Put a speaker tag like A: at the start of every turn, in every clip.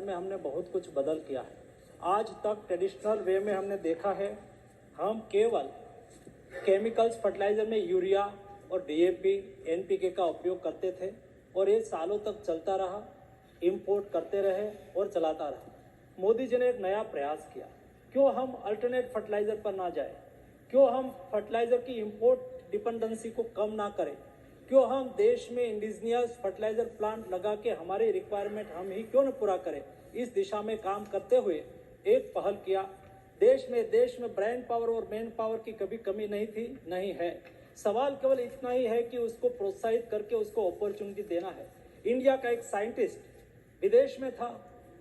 A: में हमने बहुत कुछ बदल किया है। आज तक ट्रेडिशनल वे में हमने देखा है, हम केवल केमिकल्स फर्टिलाइजर में यूरिया और डीएपी, एनपीके का उपयोग करते थे और ये सालों तक चलता रहा, इंपोर्ट करते रहे और चलाता रहा। मोदी जी ने एक नया प्रयास किया, क्यों हम अल्टरनेट फर्टिलाइजर पर ना जाए, क्यों हम फर्टिलाइजर की इंपोर्ट डिपेंडेंसी को कम ना करें, क्यों हम देश में इंडिजिनियस फर्टिलाइजर प्लांट लगा के हमारी रिक्वायरमेंट हम ही क्यों न पूरा करें। इस दिशा में काम करते हुए एक पहल किया। देश में ब्रेन पावर और मैन पावर की कभी कमी नहीं थी, नहीं है। सवाल केवल इतना ही है कि उसको प्रोत्साहित करके उसको अपॉर्चुनिटी देना है। इंडिया का एक साइंटिस्ट विदेश में था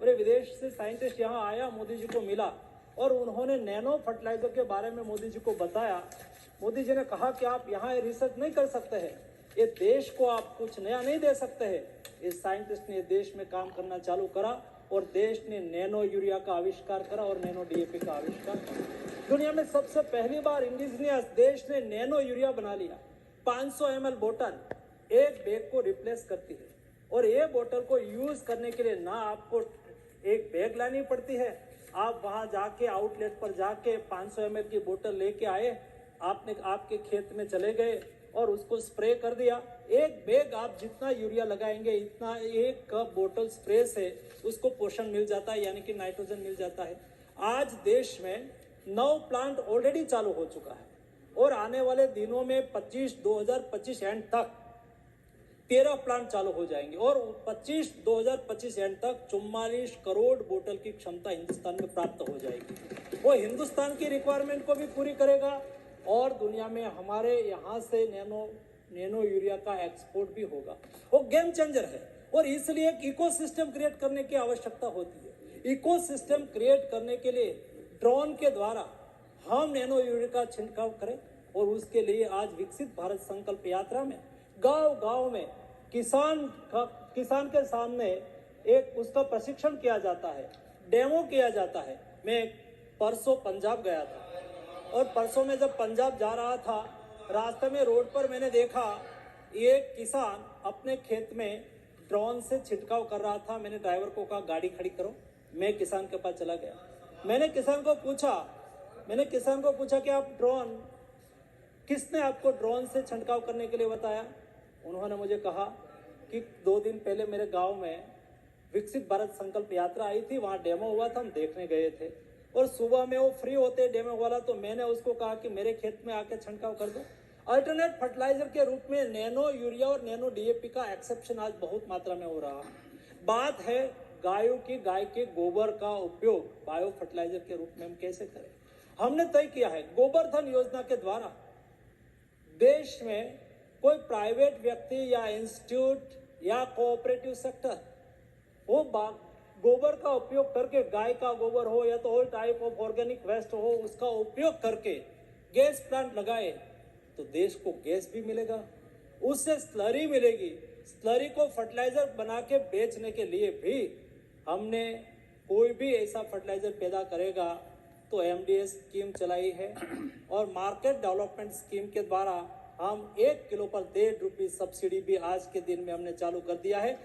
A: और विदेश से साइंटिस्ट यहाँ आया, मोदी जी को मिला और उन्होंने नैनो फर्टिलाइजर के बारे में मोदी जी को बताया। मोदी जी ने कहा कि आप यहाँ रिसर्च नहीं कर सकते हैं, ये देश को आप कुछ नया नहीं दे सकते हैं। इस साइंटिस्ट ने देश में काम करना चालू करा और देश ने नैनो यूरिया का आविष्कार करा और नैनो डीएपी का आविष्कार करा। दुनिया में सबसे पहली बार इंडिजिनियस देश ने नैनो यूरिया बना लिया। 500 ml बोतल एक बैग को रिप्लेस करती है और ये बोतल को यूज करने के लिए ना आपको एक बैग लानी पड़ती है, आप वहां जाके आउटलेट पर जाके 500 ml की बोतल लेके आए, आपने आपके खेत में चले गए और उसको स्प्रे कर दिया। एक बैग आप जितना यूरिया लगाएंगे इतना एक कप बोतल स्प्रे से उसको पोषण मिल जाता है, यानी कि नाइट्रोजन मिल जाता है। आज देश में 9 प्लांट ऑलरेडी चालू हो चुका है और आने वाले दिनों में 2025 एंड तक 13 प्लांट चालू हो जाएंगे और 2025 एंड तक 44 करोड़ बोतल की क्षमता हिंदुस्तान में प्राप्त हो जाएगी। वो हिंदुस्तान की रिक्वायरमेंट को भी पूरी करेगा और दुनिया में हमारे यहाँ से नैनो यूरिया का एक्सपोर्ट भी होगा। वो गेम चेंजर है और इसलिए एक इकोसिस्टम क्रिएट करने की आवश्यकता होती है। इकोसिस्टम क्रिएट करने के लिए ड्रोन के द्वारा हम नैनो यूरिया का छिड़काव करें और उसके लिए आज विकसित भारत संकल्प यात्रा में गांव-गांव में किसान के सामने एक उसका प्रशिक्षण किया जाता है, डेमो किया जाता है। मैं परसों पंजाब गया था और परसों में जब पंजाब जा रहा था, रास्ते में रोड पर मैंने देखा एक किसान अपने खेत में ड्रोन से छिड़काव कर रहा था। मैंने ड्राइवर को कहा गाड़ी खड़ी करो, मैं किसान के पास चला गया। मैंने किसान को पूछा कि आप किसने आपको ड्रोन से छिड़काव करने के लिए बताया। उन्होंने मुझे कहा कि 2 दिन पहले मेरे गांव में विकसित भारत संकल्प यात्रा आई थी, वहां डेमो हुआ था, हम देखने गए थे और सुबह में वो फ्री होते डेमो वाला, तो मैंने उसको कहा कि मेरे खेत में आके छिड़काव कर दो। अल्टरनेट फर्टिलाइजर के रूप में नैनो यूरिया और नैनो डीएपी का एक्सेप्शन आज बहुत मात्रा में हो रहा है। बात है गाय के गोबर का उपयोग बायो फर्टिलाइजर के रूप में हम कैसे करें। हमने तय किया है गोबरधन योजना के द्वारा देश में कोई प्राइवेट व्यक्ति या इंस्टीट्यूट या कोऑपरेटिव सेक्टर वो गोबर का उपयोग करके, गाय का गोबर हो या तो all type of organic waste हो, उसका उपयोग करके गैस प्लांट लगाए तो देश को गैस भी मिलेगा, उससे स्लरी मिलेगी। स्लरी को फर्टिलाइजर बना के बेचने के लिए भी हमने कोई भी ऐसा फर्टिलाइजर पैदा करेगा तो एमडीएस स्कीम चलाई है और मार्केट डेवलपमेंट स्कीम के द्वारा हम 1 किलो पर 1.5 रुपये सब्सिडी भी आज के दिन में हमने चालू कर दिया है।